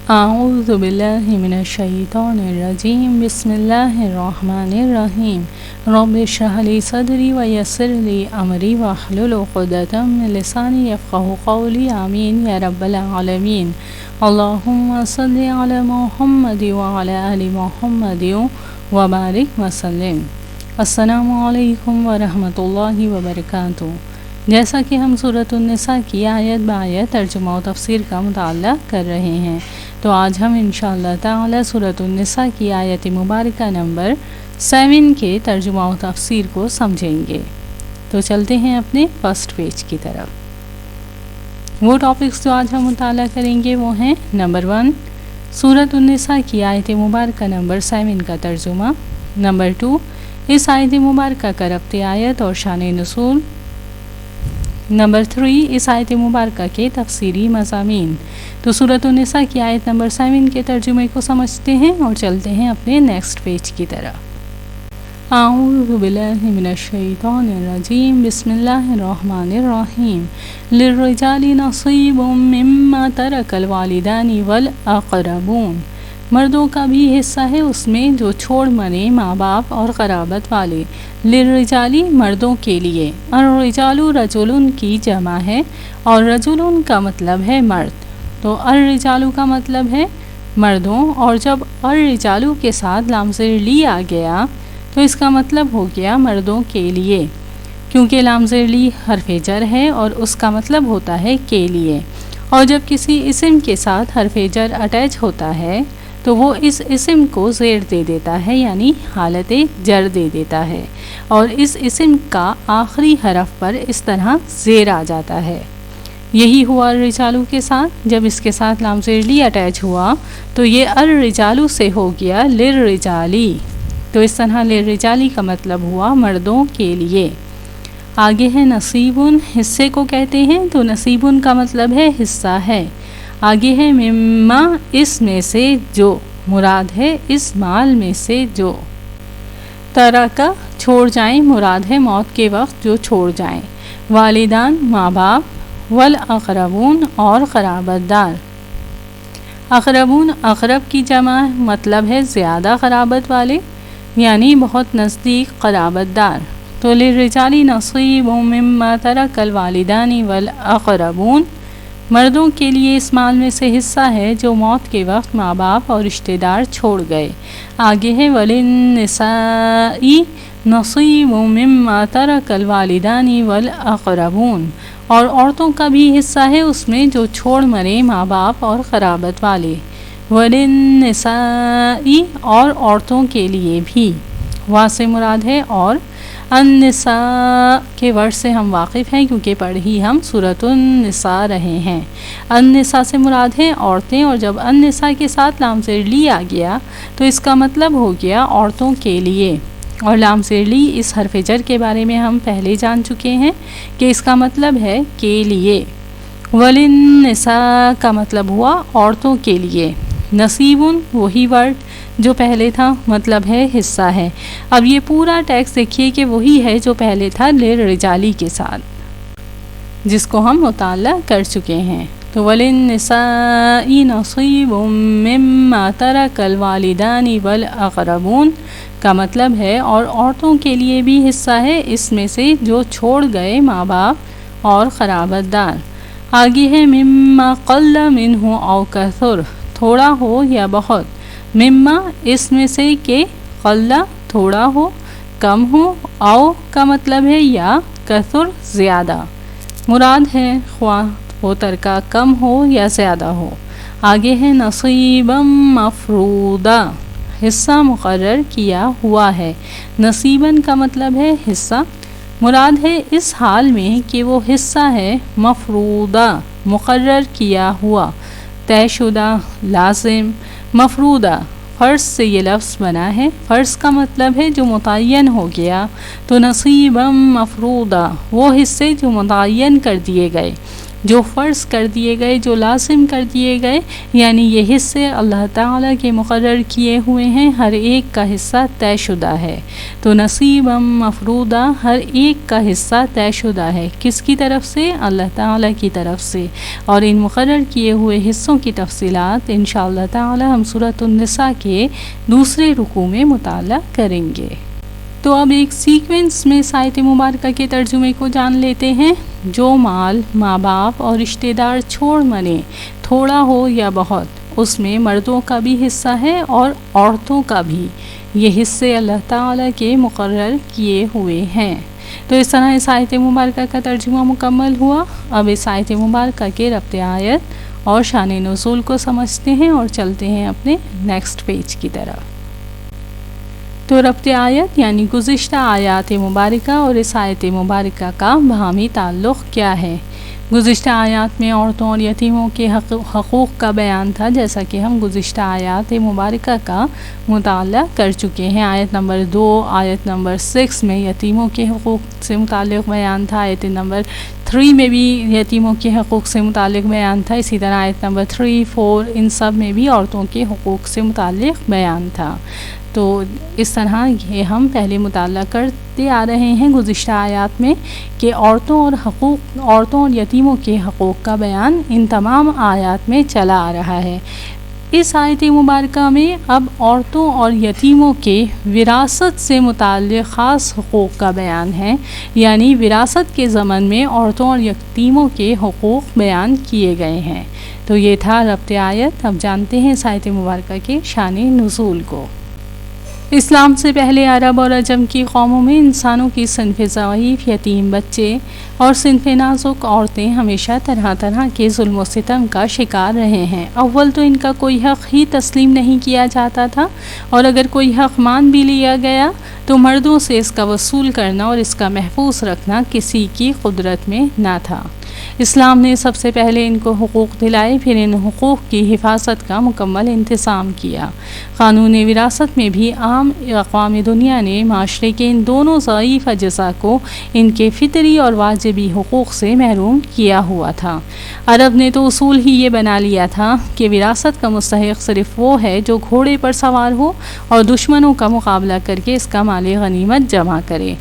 اعوذ باللہ من الشیطان الرجیم بسم اللہ الرحمن الرحیم رب اشرح لی صدری ویسر لی امری واحلل عقدۃ من لسانی یفقهوا قولی آمین یا رب العالمین اللہم صل علی محمد وعلی آل محمد وبارک وسلم۔ السلام علیکم ورحمۃ اللہ وبرکاتہ۔ جیسا کہ ہم سورۃ النساء کی آیت بآیت ترجمہ و تفسیر کا مطالعہ کر رہے ہیں، تو آج ہم انشاءاللہ تعالی سورۃ النساء کی آیت مبارکہ نمبر 7 کے ترجمہ و تفسیر کو سمجھیں گے۔ تو چلتے ہیں اپنے فرسٹ پیج کی طرف۔ وہ ٹاپکس جو آج ہم مطالعہ کریں گے وہ ہیں نمبر 1 سورۃ النساء کی آیت مبارکہ نمبر 7 کا ترجمہ، نمبر 2 اس آیت مبارکہ کا ربط آیت اور شان نزول، نمبر 3 اس آیت مبارکہ کے تفسیری مضامین۔ تو سورۃ النساء کی آیت نمبر 7 کے ترجمے کو سمجھتے ہیں اور چلتے ہیں اپنے نیکسٹ پیج کی طرف۔ اعوذ باللہ من الشیطان الرجیم بسم اللہ الرحمن الرحیم للرجال نصیب مما ترک الوالدان والاقربون، مردوں کا بھی حصہ ہے اس میں جو چھوڑ مرے ماں باپ اور قرابت والے۔ للرجالی مردوں کے لیے، الرجال رجل کی جمع ہے اور رجل کا مطلب ہے مرد، تو الرجال کا مطلب ہے مردوں، اور جب الرجال کے ساتھ لام زیر لی آ گیا تو اس کا مطلب ہو گیا مردوں کے لیے، کیونکہ لام زیر لی حرف جر ہے اور اس کا مطلب ہوتا ہے کے لیے، اور جب کسی اسم کے ساتھ حرف جر اٹیچ ہوتا ہے تو وہ اس اسم کو زیر دے دیتا ہے، یعنی حالت جر دے دیتا ہے، اور اس اسم کا آخری حرف پر اس طرح زیر آ جاتا ہے۔ یہی ہوا الرجالو کے ساتھ، جب اس کے ساتھ لام زیر لی اٹیچ ہوا تو یہ الرجالو سے ہو گیا للرجالی، تو اس طرح للرجالی کا مطلب ہوا مردوں کے لیے۔ آگے ہے نصیبن، حصے کو کہتے ہیں، تو نصیبن کا مطلب ہے حصہ ہے۔ آگے ہے مما، اس میں سے جو، مراد ہے اس مال میں سے جو۔ ترکا، چھوڑ جائیں، مراد ہے موت کے وقت جو چھوڑ جائیں۔ والدان، ماں باپ، والاقربون، اور قرابت دار۔ اقربون، اقرب کی جمع، مطلب ہے زیادہ قرابت والے، یعنی بہت نزدیک قرابت دار۔ تو للرجال نصیب مما ترک الوالدان والاقربون، مردوں کے لیے اس مال میں سے حصہ ہے جو موت کے وقت ماں باپ اور رشتہ دار چھوڑ گئے۔ آگے ہے وللنساء نصیب مما ترک الوالدان والاقربون، اور عورتوں کا بھی حصہ ہے اس میں جو چھوڑ مرے ماں باپ اور قرابت والے۔ وللنساء، اور عورتوں کے لیے بھی، وا سے مراد ہے اور، النساء کے ورڈ سے ہم واقف ہیں کیونکہ پڑھ ہی ہم سورۃ النساء رہے ہیں۔ النساء سے مراد ہے عورتیں، اور جب النساء کے ساتھ لام زیر لی آ گیا تو اس کا مطلب ہو گیا عورتوں کے لیے، اور لام زیر لی اس حرف جر کے بارے میں ہم پہلے جان چکے ہیں کہ اس کا مطلب ہے کے لیے۔ وللنساء کا مطلب ہوا عورتوں کے لیے۔ نصیبن، وہی ورڈ جو پہلے تھا، مطلب ہے حصہ ہے۔ اب یہ پورا ٹیکسٹ دیکھیے کہ وہی ہے جو پہلے تھا للرجالی کے ساتھ، جس کو ہم مطالعہ کر چکے ہیں۔ تو وللنساء نصیب مما ترک الوالدان والاقربون کا مطلب ہے اور عورتوں کے لیے بھی حصہ ہے اس میں سے جو چھوڑ گئے ماں باپ اور قرابت دار۔ آگے ہے مما قل منہ او کثر، تھوڑا ہو یا بہت۔ مما، اس میں سے کہ، قل تھوڑا ہو، کم ہو، او کا مطلب ہے یا، کثر زیادہ، مراد ہے خواہ وہ ترکہ کم ہو یا زیادہ ہو۔ آگے ہے نصیبا مفروضا، حصہ مقرر کیا ہوا ہے۔ نصیباً کا مطلب ہے حصہ، مراد ہے اس حال میں کہ وہ حصہ ہے مفروضہ، مقرر کیا ہوا، طے شدہ، لازم۔ مفروضہ، فرض سے یہ لفظ بنا ہے، فرض کا مطلب ہے جو متعین ہو گیا، تو نصیبا مفروضہ وہ حصے جو متعین کر دیے گئے۔ جو فرض کر دیے گئے، جو لازم کر دیے گئے، یعنی یہ حصے اللہ تعالیٰ کے مقرر کیے ہوئے ہیں، ہر ایک کا حصہ طے شدہ ہے۔ تو نصیبا مفروضہ، ہر ایک کا حصہ طے شدہ ہے، کس کی طرف سے؟ اللہ تعالیٰ کی طرف سے۔ اور ان مقرر کیے ہوئے حصوں کی تفصیلات انشاءاللہ تعالی ہم سورۃ النساء کے دوسرے رکوع میں مطالعہ کریں گے۔ تو اب ایک سیکوینس میں اس آیت مبارکہ کے ترجمے کو جان لیتے ہیں۔ جو مال ماں باپ اور رشتہ دار چھوڑ منے، تھوڑا ہو یا بہت، اس میں مردوں کا بھی حصہ ہے اور عورتوں کا بھی۔ یہ حصے اللہ تعالیٰ کے مقرر کیے ہوئے ہیں۔ تو اس طرح اس آیت مبارکہ کا ترجمہ مکمل ہوا۔ اب اس آیت مبارکہ کے ربط آیت اور شان نزول کو سمجھتے ہیں اور چلتے ہیں اپنے نیکسٹ پیج کی طرف۔ تو ربط آیت یعنی گزشتہ آیات مبارکہ اور اس آیت مبارکہ کا باہمی تعلق کیا ہے؟ گزشتہ آیات میں عورتوں اور یتیموں کے حقوق کا بیان تھا، جیسا کہ ہم گزشتہ آیات مبارکہ کا مطالعہ کر چکے ہیں۔ آیت نمبر 2، آیت نمبر 6 میں یتیموں کے حقوق سے متعلق بیان تھا، آیت نمبر 3 میں بھی یتیموں کے حقوق سے متعلق بیان تھا، اسی طرح آیت نمبر 3، 4 ان سب میں بھی عورتوں کے حقوق سے متعلق بیان تھا۔ تو اس طرح یہ ہم پہلے مطالعہ کرتے آ رہے ہیں گزشتہ آیات میں کہ عورتوں اور یتیموں کے حقوق کا بیان ان تمام آیات میں چلا آ رہا ہے۔ اس آیت مبارکہ میں اب عورتوں اور یتیموں کے وراثت سے متعلق خاص حقوق کا بیان ہے، یعنی وراثت کے ضمن میں عورتوں اور یتیموں کے حقوق بیان کیے گئے ہیں۔ تو یہ تھا ربط آیت۔ اب جانتے ہیں اس آیت مبارکہ کے شان نزول کو۔ اسلام سے پہلے عرب اور عجم کی قوموں میں انسانوں کی صنف ضعیف، یتیم بچے اور صنف نازک عورتیں ہمیشہ طرح طرح کے ظلم و ستم کا شکار رہے ہیں۔ اول تو ان کا کوئی حق ہی تسلیم نہیں کیا جاتا تھا، اور اگر کوئی حق مان بھی لیا گیا تو مردوں سے اس کا وصول کرنا اور اس کا محفوظ رکھنا کسی کی قدرت میں نہ تھا۔ اسلام نے سب سے پہلے ان کو حقوق دلائے، پھر ان حقوق کی حفاظت کا مکمل انتظام کیا۔ قانون وراثت میں بھی عام اقوام دنیا نے معاشرے کے ان دونوں ضعیف اجزاء کو ان کے فطری اور واجبی حقوق سے محروم کیا ہوا تھا۔ عرب نے تو اصول ہی یہ بنا لیا تھا کہ وراثت کا مستحق صرف وہ ہے جو گھوڑے پر سوار ہو اور دشمنوں کا مقابلہ کر کے اس کا مال غنیمت جمع کرے۔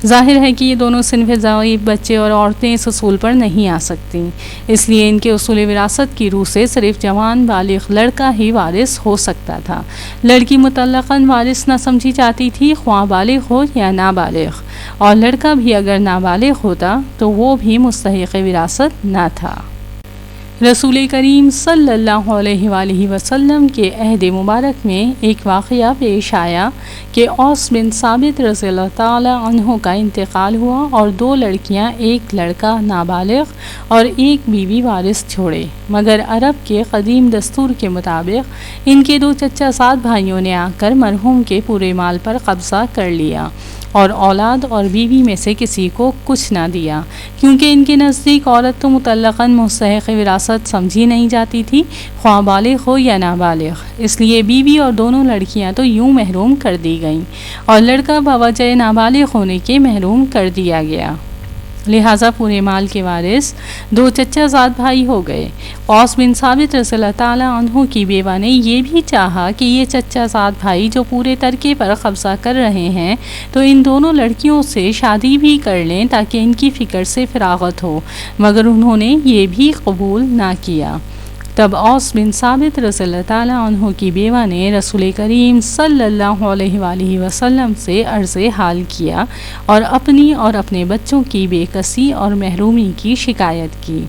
ظاہر ہے کہ یہ دونوں صنف ضعیف بچے اور عورتیں اس اصول پر نہیں آ سکتی، اس لیے ان کے اصول وراثت کی روح سے صرف جوان بالغ لڑکا ہی وارث ہو سکتا تھا۔ لڑکی مطلقاً وارث نہ سمجھی جاتی تھی، خواہ بالغ ہو یا نابالغ، اور لڑکا بھی اگر نابالغ ہوتا تو وہ بھی مستحق وراثت نہ تھا۔ رسول کریم صلی اللہ علیہ وآلہ وسلم کے عہد مبارک میں ایک واقعہ پیش آیا کہ اوس بن ثابت رضی اللہ تعالیٰ عنہ کا انتقال ہوا اور 2 لڑکیاں، ایک لڑکا نابالغ اور ایک بیوی وارث چھوڑے، مگر عرب کے قدیم دستور کے مطابق ان کے 2 چچا زاد بھائیوں نے آ کر مرحوم کے پورے مال پر قبضہ کر لیا اور اولاد اور بیوی میں سے کسی کو کچھ نہ دیا، کیونکہ ان کے نزدیک عورت تو مطلقاً مستحق وراثت سمجھی نہیں جاتی تھی، خواہ بالغ ہو یا نابالغ۔ اس لیے بیوی اور دونوں لڑکیاں تو یوں محروم کر دی گئیں اور لڑکا بوجہ نابالغ ہونے کے محروم کر دیا گیا، لہٰذا پورے مال کے وارث 2 چچا زاد بھائی ہو گئے۔ اوس بن ثابت رضی اللہ تعالیٰ عنہ کی بیوہ نے یہ بھی چاہا کہ یہ چچا زاد بھائی جو پورے ترکے پر قبضہ کر رہے ہیں تو ان دونوں لڑکیوں سے شادی بھی کر لیں تاکہ ان کی فکر سے فراغت ہو، مگر انہوں نے یہ بھی قبول نہ کیا۔ تب اوس بن ثابت رضی اللہ تعالیٰ عنہ کی بیوہ نے رسول کریم صلی اللہ علیہ وآلہ وسلم سے عرض حال کیا اور اپنی اور اپنے بچوں کی بے کسی اور محرومی کی شکایت کی۔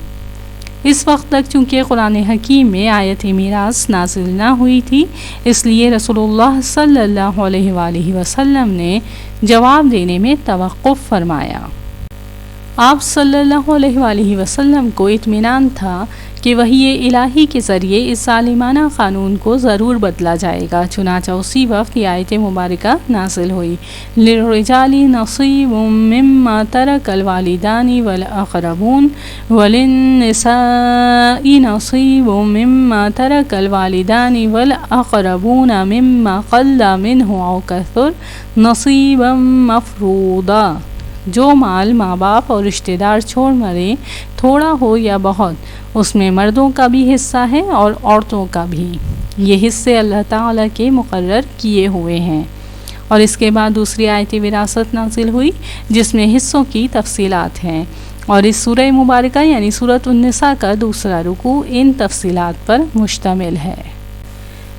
اس وقت تک چونکہ قرآن حکیم میں آیت میراث نازل نہ ہوئی تھی، اس لیے رسول اللہ صلی اللہ علیہ وآلہ وسلم نے جواب دینے میں توقف فرمایا۔ آپ صلی اللہ علیہ وآلہ وسلم کو اطمینان تھا کہ وحی الہی کے ذریعے اس ظالمانہ قانون کو ضرور بدلا جائے گا، چنانچہ اسی وقت یہ آیت مبارکہ نازل ہوئی۔ للرجال نصیب مما ترک الوالدان والاقربون وللنساء نصیب مما ترک الوالدان والاقربون مما قل منه او کثر نصیبا مفروضا۔ جو مال ماں باپ اور رشتہ دار چھوڑ مرے، تھوڑا ہو یا بہت، اس میں مردوں کا بھی حصہ ہے اور عورتوں کا بھی۔ یہ حصے اللہ تعالیٰ کے مقرر کیے ہوئے ہیں۔ اور اس کے بعد دوسری آیت وراثت نازل ہوئی جس میں حصوں کی تفصیلات ہیں، اور اس سورہ مبارکہ یعنی سورۃ النساء کا دوسرا رکوع ان تفصیلات پر مشتمل ہے۔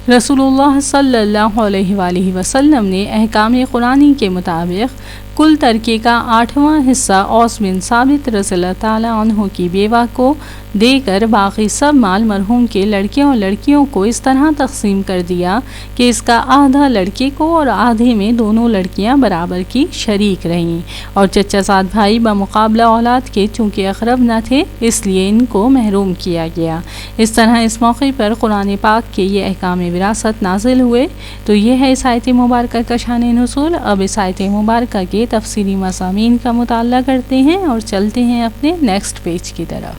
رسول اللہ صلی اللہ علیہ وآلہ وسلم نے احکام قرآنی کے مطابق کل ترکے کا 8واں حصہ اوس بن ثابت رضی اللہ تعالیٰ عنہ کی بیوہ کو دے کر باقی سب مال مرحوم کے لڑکے اور لڑکیوں کو اس طرح تقسیم کر دیا کہ اس کا آدھا لڑکے کو اور آدھے میں دونوں لڑکیاں برابر کی شریک رہیں، اور چچا زاد بھائی بمقابلہ اولاد کے چونکہ اقرب نہ تھے اس لیے ان کو محروم کیا گیا۔ اس طرح اس موقع پر قرآن پاک کے یہ احکام وراثت نازل ہوئے۔ تو یہ ہے اس آیت مبارکہ کا شان نزول۔ اب اس آیت مبارکہ کے تفصیلی مضامین کا مطالعہ کرتے ہیں اور چلتے ہیں اپنے نیکسٹ پیج کی طرف۔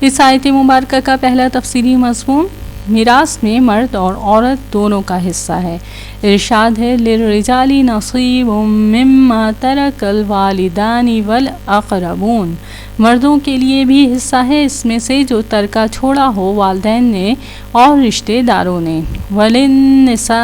اس آیت مبارکہ کا پہلا تفصیلی مضمون میراث میں مرد اور عورت دونوں کا حصہ ہے۔ ارشاد ہے للرجال نصیب مما ترک الوالدان والاقربون، مردوں کے لیے بھی حصہ ہے اس میں سے جو ترکہ چھوڑا ہو والدین نے اور رشتہ داروں نے۔ وللنساء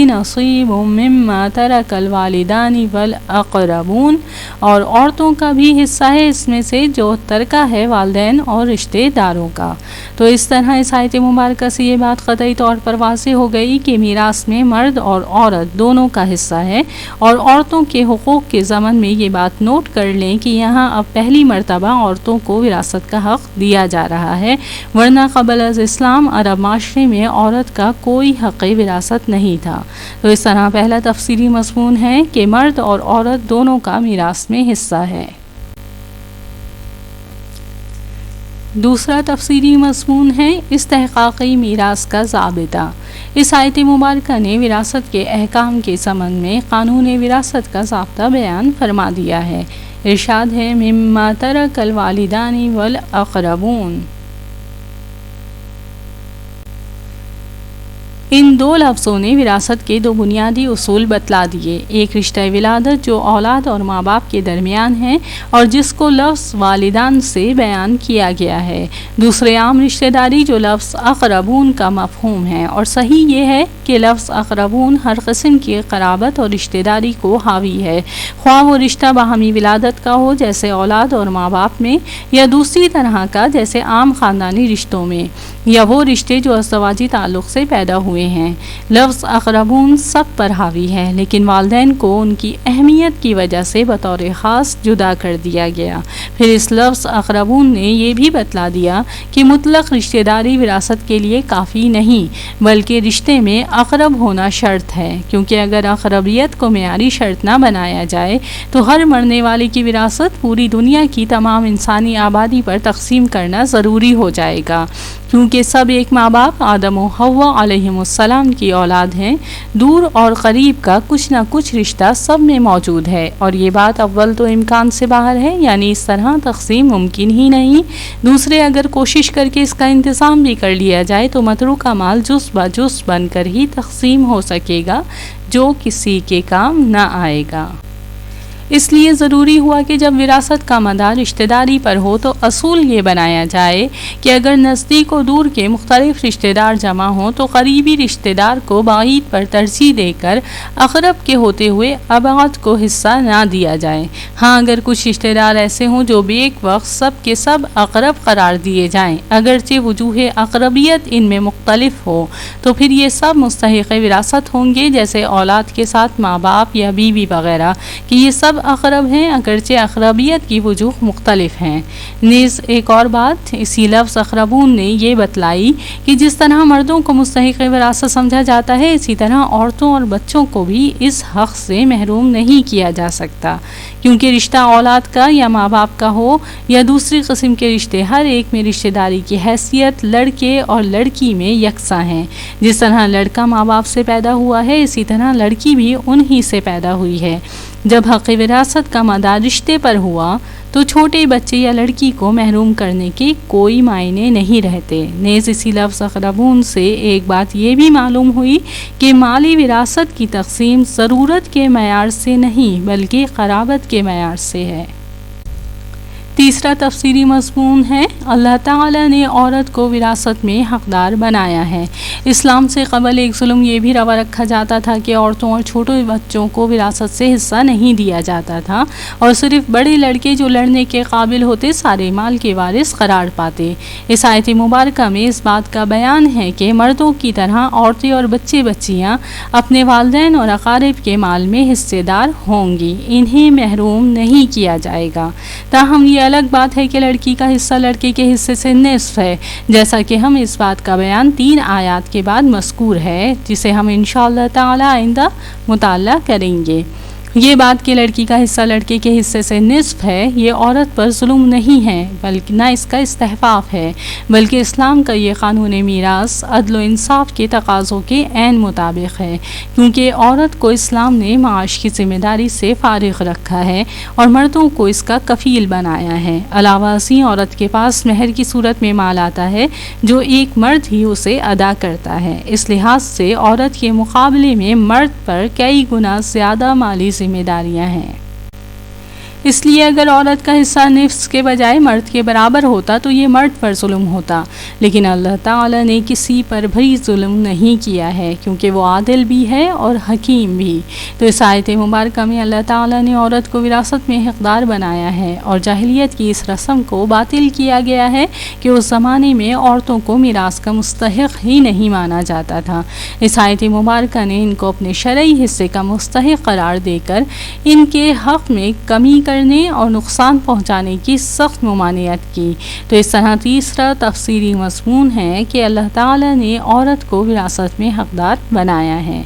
نصیب مما ترک الوالدان والاقربون، اور عورتوں کا بھی حصہ ہے اس میں سے جو ترکہ ہے والدین اور رشتہ داروں کا۔ تو اس طرح اس آیت مبارکہ سے یہ بات قطعی طور پر واضح ہو گئی کہ میراث میں مرد اور عورت دونوں کا حصہ ہے، اور عورتوں کے حقوق کے ضمن میں یہ بات نوٹ کر لیں کہ یہاں اب پہلی مرتبہ عورتوں کو وراثت کا حق دیا جا رہا ہے، ورنہ قبل از اسلام عرب معاشرے میں عورت کا کوئی حق وراثت نہیں تھا۔ تو اس طرح پہلا تفصیلی مضمون ہے کہ مرد اور عورت دونوں کا میراث میں حصہ ہے۔ دوسرا تفصیلی مضمون ہے استحقاقی میراث کا ضابطہ۔ اس آیت مبارکہ نے وراثت کے احکام کے ضمن میں قانون وراثت کا ضابطہ بیان فرما دیا ہے۔ ارشاد ہے مما ترک الوالدان والاقربون۔ ان دو لفظوں نے وراثت کے دو بنیادی اصول بتلا دیے، ایک رشتہ ولادت جو اولاد اور ماں باپ کے درمیان ہے اور جس کو لفظ والدان سے بیان کیا گیا ہے، دوسرے عام رشتہ داری جو لفظ اقربون کا مفہوم ہے، اور صحیح یہ ہے کہ لفظ اقربون ہر قسم کی قرابت اور رشتہ داری کو حاوی ہے، خواہ وہ رشتہ باہمی ولادت کا ہو جیسے اولاد اور ماں باپ میں، یا دوسری طرح کا جیسے عام خاندانی رشتوں میں، یا وہ رشتے جو ازدواجی تعلق سے پیدا ہوئے ہیں۔ لفظ اقربون سب پر حاوی ہے، لیکن والدین کو ان کی اہمیت کی وجہ سے بطور خاص جدا کر دیا گیا۔ پھر اس لفظ اقربون نے یہ بھی بتلا دیا کہ مطلق رشتہ داری وراثت کے لیے کافی نہیں، بلکہ رشتے میں اقرب ہونا شرط ہے، کیونکہ اگر اقربیت کو معیاری شرط نہ بنایا جائے تو ہر مرنے والے کی وراثت پوری دنیا کی تمام انسانی آبادی پر تقسیم کرنا ضروری ہو جائے گا، کیونکہ سب ایک ماں باپ آدم و حوا علیہم السلام کی اولاد ہیں۔ دور اور قریب کا کچھ نہ کچھ رشتہ سب میں موجود ہے، اور یہ بات اول تو امکان سے باہر ہے، یعنی اس طرح تقسیم ممکن ہی نہیں۔ دوسرے اگر کوشش کر کے اس کا انتظام بھی کر لیا جائے تو متروکہ مال جز بجز بن کر ہی تقسیم ہو سکے گا، جو کسی کے کام نہ آئے گا۔ اس لیے ضروری ہوا کہ جب وراثت کا مدار رشتہ داری پر ہو تو اصول یہ بنایا جائے کہ اگر نزدیک و دور کے مختلف رشتہ دار جمع ہوں تو قریبی رشتہ دار کو بعید پر ترجیح دے کر اقرب کے ہوتے ہوئے ابعد کو حصہ نہ دیا جائے۔ ہاں اگر کچھ رشتہ دار ایسے ہوں جو بیک وقت سب کے سب اقرب قرار دیے جائیں، اگرچہ وجوہ اقربیت ان میں مختلف ہو، تو پھر یہ سب مستحق وراثت ہوں گے، جیسے اولاد کے ساتھ ماں باپ یا بیوی وغیرہ، کہ یہ سب اقرب ہیں اگرچہ اقربیت کی وجوہ مختلف ہیں۔ نیز ایک اور بات اسی لفظ اقربون نے یہ بتلائی کہ جس طرح مردوں کو مستحق وراثت سمجھا جاتا ہے، اسی طرح عورتوں اور بچوں کو بھی اس حق سے محروم نہیں کیا جا سکتا، کیونکہ رشتہ اولاد کا یا ماں باپ کا ہو یا دوسری قسم کے رشتے، ہر ایک میں رشتہ داری کی حیثیت لڑکے اور لڑکی میں یکساں ہیں۔ جس طرح لڑکا ماں باپ سے پیدا ہوا ہے، اسی طرح لڑکی بھی انہی سے پیدا ہوئی ہے۔ جب حق وراثت کا مدار رشتے پر ہوا تو چھوٹے بچے یا لڑکی کو محروم کرنے کے کوئی معنی نہیں رہتے۔ نیز اسی لفظ اقربون سے ایک بات یہ بھی معلوم ہوئی کہ مالی وراثت کی تقسیم ضرورت کے معیار سے نہیں بلکہ قرابت کے معیار سے ہے۔ تیسرا تفسیری مضمون ہے اللہ تعالیٰ نے عورت کو وراثت میں حقدار بنایا ہے۔ اسلام سے قبل ایک ظلم یہ بھی روا رکھا جاتا تھا کہ عورتوں اور چھوٹے بچوں کو وراثت سے حصہ نہیں دیا جاتا تھا اور صرف بڑے لڑکے جو لڑنے کے قابل ہوتے سارے مال کے وارث قرار پاتے۔ اس آیت مبارکہ میں اس بات کا بیان ہے کہ مردوں کی طرح عورتیں اور بچے بچیاں اپنے والدین اور اقارب کے مال میں حصے دار ہوں گی، انہیں محروم نہیں کیا جائے گا۔ تاہم یہ الگ بات ہے کہ لڑکی کا حصہ لڑکے کے حصے سے نصف ہے، جیسا کہ ہم اس بات کا بیان 3 آیات کے بعد مذکور ہے، جسے ہم انشاءاللہ تعالی آئندہ مطالعہ کریں گے۔ یہ بات کہ لڑکی کا حصہ لڑکے کے حصے سے نصف ہے، یہ عورت پر ظلم نہیں ہے بلکہ نہ اس کا استحقاق ہے، بلکہ اسلام کا یہ قانون میراث عدل و انصاف کے تقاضوں کے عین مطابق ہے، کیونکہ عورت کو اسلام نے معاش کی ذمہ داری سے فارغ رکھا ہے اور مردوں کو اس کا کفیل بنایا ہے۔ علاوہ ازیں عورت کے پاس مہر کی صورت میں مال آتا ہے جو ایک مرد ہی اسے ادا کرتا ہے، اس لحاظ سے عورت کے مقابلے میں مرد پر کئی گنا زیادہ مالی ذمہ داریاں ہیں۔ اس لیے اگر عورت کا حصہ نصف کے بجائے مرد کے برابر ہوتا تو یہ مرد پر ظلم ہوتا، لیکن اللہ تعالی نے کسی پر بھی ظلم نہیں کیا ہے کیونکہ وہ عادل بھی ہے اور حکیم بھی۔ تو اس آیت مبارکہ میں اللہ تعالی نے عورت کو وراثت میں حقدار بنایا ہے اور جاہلیت کی اس رسم کو باطل کیا گیا ہے کہ اس زمانے میں عورتوں کو میراث کا مستحق ہی نہیں مانا جاتا تھا۔ اس آیت مبارکہ نے ان کو اپنے شرعی حصے کا مستحق قرار دے کر ان کے حق میں کمی کرنے اور نقصان پہنچانے کی سخت ممانعت کی۔ تو اس طرح تیسرا تفسیری مضمون ہے کہ اللہ تعالیٰ نے عورت کو وراثت میں حقدار بنایا ہے۔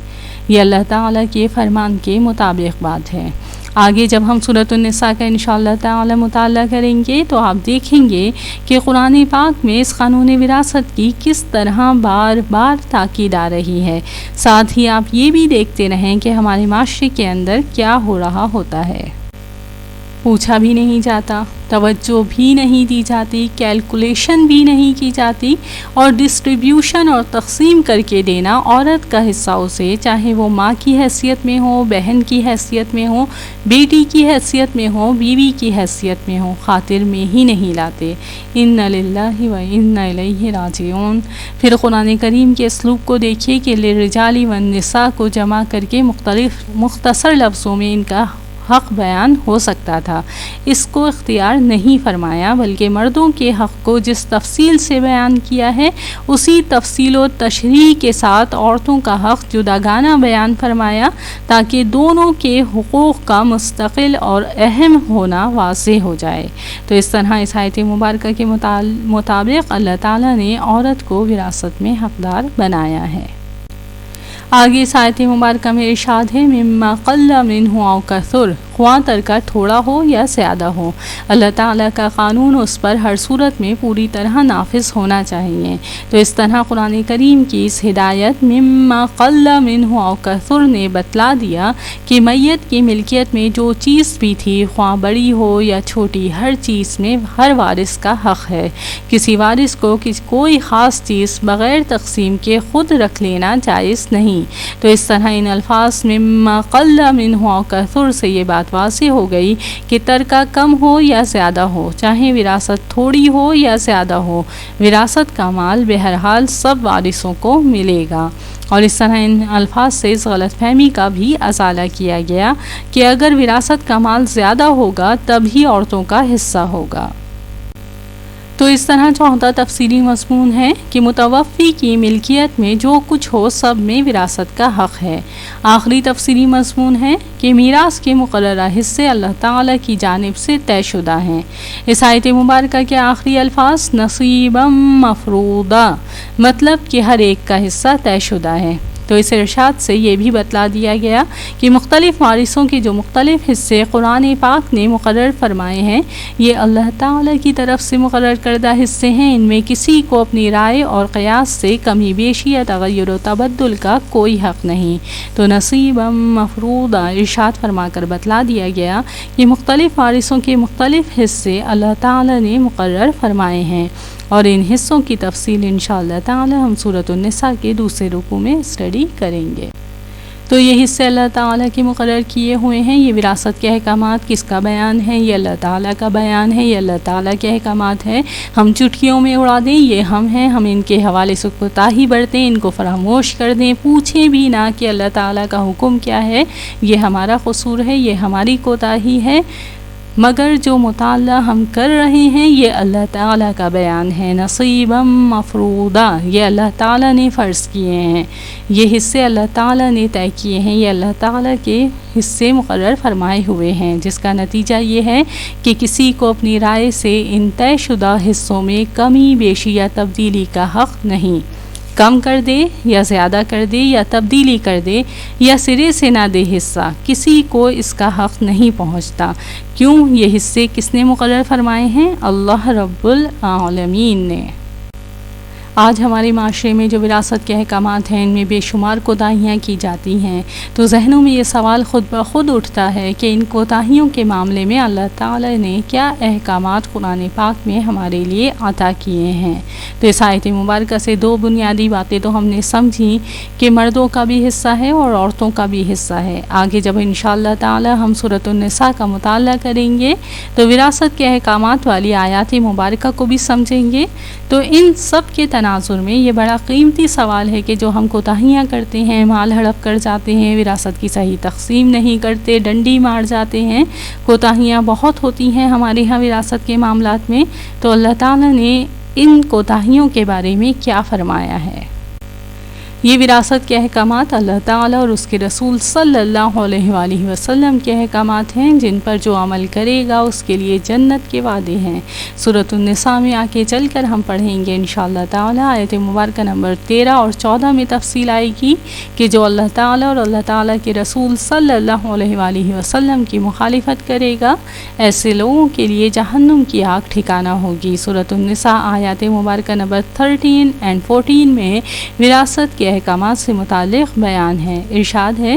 یہ اللہ تعالیٰ کے فرمان کے مطابق بات ہے۔ آگے جب ہم سورۃ النساء کا انشاءاللہ تعالی مطالعہ کریں گے تو آپ دیکھیں گے کہ قرآن پاک میں اس قانون وراثت کی کس طرح بار بار تاکید آ رہی ہے۔ ساتھ ہی آپ یہ بھی دیکھتے رہیں کہ ہمارے معاشرے کے اندر کیا ہو رہا ہوتا ہے۔ پوچھا بھی نہیں جاتا، توجہ بھی نہیں دی جاتی، کیلکولیشن بھی نہیں کی جاتی اور ڈسٹریبیوشن اور تقسیم کر کے دینا عورت کا حصہ اسے، چاہے وہ ماں کی حیثیت میں ہو، بہن کی حیثیت میں ہو، بیٹی کی حیثیت میں ہو، بیوی کی حیثیت میں ہو، خاطر میں ہی نہیں لاتے۔ ان للہ و انا الیہ راجعون۔ پھر قرآن کریم کے اسلوب کو دیکھیے کہ للرجال والنساء کو جمع کر کے مختصر لفظوں میں ان کا حق بیان ہو سکتا تھا، اس کو اختیار نہیں فرمایا بلکہ مردوں کے حق کو جس تفصیل سے بیان کیا ہے اسی تفصیل و تشریح کے ساتھ عورتوں کا حق جداگانہ بیان فرمایا تاکہ دونوں کے حقوق کا مستقل اور اہم ہونا واضح ہو جائے۔ تو اس طرح اس آیت مبارکہ کے مطابق اللہ تعالیٰ نے عورت کو وراثت میں حقدار بنایا ہے۔ آگے اس آیت مبارکہ میں ارشاد ہے مما قل منہ او کثر، خواہ ترکہ تھوڑا ہو یا زیادہ ہو، اللہ تعالیٰ کا قانون اس پر ہر صورت میں پوری طرح نافذ ہونا چاہیے۔ تو اس طرح قرآن کریم کی اس ہدایت مما قل منہ او کثر نے بتلا دیا کہ میت کی ملکیت میں جو چیز بھی تھی، خواہ بڑی ہو یا چھوٹی، ہر چیز میں ہر وارث کا حق ہے۔ کسی وارث کو کوئی خاص چیز بغیر تقسیم کے خود رکھ لینا جائز نہیں۔ تو اس طرح ان الفاظ مما قل منہ او کثر سے یہ بات واضح ہو گئی کہ ترکہ کم ہو یا زیادہ ہو، چاہے وراثت تھوڑی ہو یا زیادہ ہو، وراثت کا مال بہرحال سب وارثوں کو ملے گا۔ اور اس طرح ان الفاظ سے اس غلط فہمی کا بھی ازالہ کیا گیا کہ اگر وراثت کا مال زیادہ ہوگا تبھی عورتوں کا حصہ ہوگا۔ تو اس طرح چوتھا تفصیلی مضمون ہے کہ متوفی کی ملکیت میں جو کچھ ہو سب میں وراثت کا حق ہے۔ آخری تفصیلی مضمون ہے کہ میراث کے مقررہ حصے اللہ تعالیٰ کی جانب سے طے شدہ ہیں۔ اس آیت مبارکہ کے آخری الفاظ نصیبا مفروضا، مطلب کہ ہر ایک کا حصہ طے شدہ ہے۔ تو تو اس ارشاد سے یہ بھی بتلا دیا گیا کہ مختلف وارثوں کے جو مختلف حصے قرآن پاک نے مقرر فرمائے ہیں یہ اللہ تعالیٰ کی طرف سے مقرر کردہ حصے ہیں، ان میں کسی کو اپنی رائے اور قیاس سے کمی بیشی یا تغیر و تبدل کا کوئی حق نہیں۔ تو نصیبا مفروضہ ارشاد فرما کر بتلا دیا گیا کہ مختلف وارثوں کے مختلف حصے اللہ تعالیٰ نے مقرر فرمائے ہیں، اور ان حصوں کی تفصیل انشاءاللہ تعالی ہم سورۃ النساء کے دوسرے رکوع میں اسٹڈی کریں گے۔ تو یہ حصے اللہ تعالیٰ کے مقرر کیے ہوئے ہیں۔ یہ وراثت کے احکامات کس کا بیان ہے؟ یہ اللہ تعالیٰ کا بیان ہے، یہ اللہ تعالیٰ کے احکامات ہیں۔ ہم چٹکیوں میں اڑا دیں یہ ہم ہیں، ہم ان کے حوالے سے کوتاہی برتیں، ان کو فراموش کر دیں، پوچھیں بھی نہ کہ اللہ تعالیٰ کا حکم کیا ہے، یہ ہمارا قصور ہے، یہ ہماری کوتاہی ہے، مگر جو مطالعہ ہم کر رہے ہیں یہ اللہ تعالیٰ کا بیان ہے۔ نصیبا مفروضہ، یہ اللہ تعالیٰ نے فرض کیے ہیں، یہ حصے اللہ تعالیٰ نے طے کیے ہیں، یہ اللہ تعالیٰ کے حصے مقرر فرمائے ہوئے ہیں، جس کا نتیجہ یہ ہے کہ کسی کو اپنی رائے سے ان طے شدہ حصوں میں کمی بیشی یا تبدیلی کا حق نہیں۔ کم کر دے یا زیادہ کر دے یا تبدیلی کر دے یا سرے سے نہ دے حصہ، کسی کو اس کا حق نہیں پہنچتا۔ کیوں؟ یہ حصے کس نے مقرر فرمائے ہیں؟ اللہ رب العالمین نے۔ آج ہمارے معاشرے میں جو وراثت کے احکامات ہیں ان میں بے شمار کوتاہیاں کی جاتی ہیں، تو ذہنوں میں یہ سوال خود بخود اٹھتا ہے کہ ان کوتاہیوں کے معاملے میں اللہ تعالی نے کیا احکامات قرآن پاک میں ہمارے لیے عطا کیے ہیں۔ تو اس آیت مبارکہ سے دو بنیادی باتیں تو ہم نے سمجھی کہ مردوں کا بھی حصہ ہے اور عورتوں کا بھی حصہ ہے۔ آگے جب انشاءاللہ تعالی ہم سورۃ النساء کا مطالعہ کریں گے تو وراثت کے احکامات والی آیات مبارکہ کو بھی سمجھیں گے۔ تو ان سب کے تناظر میں یہ بڑا قیمتی سوال ہے کہ جو ہم کوتاہیاں کرتے ہیں، مال ہڑپ کر جاتے ہیں، وراثت کی صحیح تقسیم نہیں کرتے، ڈنڈی مار جاتے ہیں، کوتاہیاں بہت ہوتی ہیں ہمارے ہاں وراثت کے معاملات میں، تو اللہ تعالیٰ نے ان کوتاہیوں کے بارے میں کیا فرمایا ہے؟ یہ وراثت کے احکامات اللہ تعالیٰ اور اس کے رسول صلی اللہ علیہ وآلہ وسلم کے احکامات ہیں، جن پر جو عمل کرے گا اس کے لیے جنت کے وعدے ہیں۔ سورۃ النساء میں آگے چل کر ہم پڑھیں گے انشاءاللہ تعالیٰ آیت مبارکہ نمبر 13 اور 14 میں تفصیل آئے گی کہ جو اللہ تعالیٰ اور اللہ تعالیٰ کے رسول صلی اللہ علیہ وآلہ وسلم کی مخالفت کرے گا ایسے لوگوں کے لیے جہنم کی آگ ٹھکانہ ہوگی۔ سورۃ النساء آیات مبارکہ نمبر 13 اور 14 میں وراثت کے احکامات سے متعلق بیان ہے۔ ارشاد ہے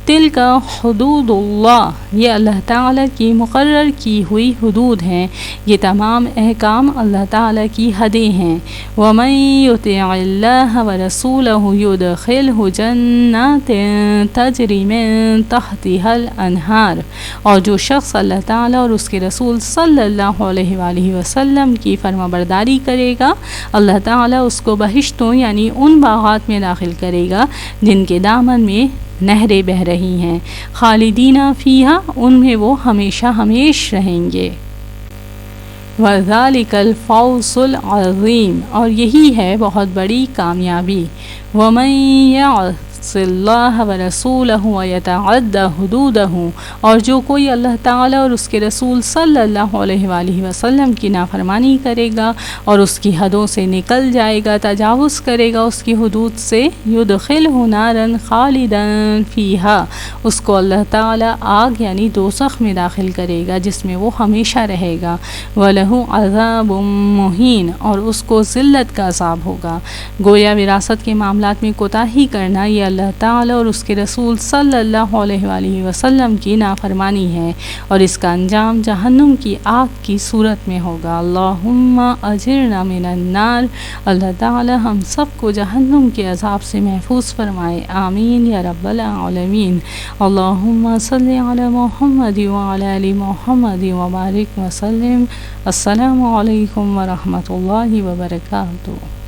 تلک حدود اللہ، یہ اللہ تعالیٰ کی مقرر کی ہوئی حدود ہیں، یہ تمام احکام اللہ تعالیٰ کی حدیں ہیں۔ ومن یطع اللہ ورسولہ یدخلہ جنات تجری من تحتها الانہار، اور جو شخص اللہ تعالیٰ اور اس کے رسول صلی اللہ علیہ وآلہ وسلم کی فرما برداری کرے گا اللہ تعالیٰ اس کو بہشتوں یعنی ان باغات میں داخل کرے گا جن کے دامن میں نہریں بہہ رہی ہیں، خالدین فیہا، ان میں وہ ہمیشہ ہمیش رہیں گے۔ وذالک الفوز العظیم، اور یہی ہے بہت بڑی کامیابی۔ ومن یعص اللہ ورسولہ ویتعد حدودہ، اور جو کوئی اللہ تعالیٰ اور اس کے رسول صلی اللہ علیہ وآلہ وسلم کی نافرمانی کرے گا اور اس کی حدوں سے نکل جائے گا، تجاوز کرے گا اس کی حدود سے، یدخلہ نارا خالدا فیہا، اس کو اللہ تعالیٰ آگ یعنی دوزخ میں داخل کرے گا جس میں وہ ہمیشہ رہے گا۔ وَلَهُ عَذَابٌ مُّهِینٌ، اور اس کو ذلت کا عذاب ہوگا۔ گویا وراثت کے معاملات میں کوتاہی کرنا یہ اللہ تعالیٰ اور اس کے رسول صلی اللہ علیہ وآلہ وسلم کی نافرمانی ہے، اور اس کا انجام جہنم کی آگ کی صورت میں ہوگا۔ اللہم اجرنا من النار، اللہ تعالیٰ ہم سب کو جہنم کے عذاب سے محفوظ فرمائے، آمین یا رب العالمین۔ اللہم صلی علی محمد وعلی آل محمد وبارک وسلم۔ السلام علیکم ورحمۃ اللہ وبرکاتہ۔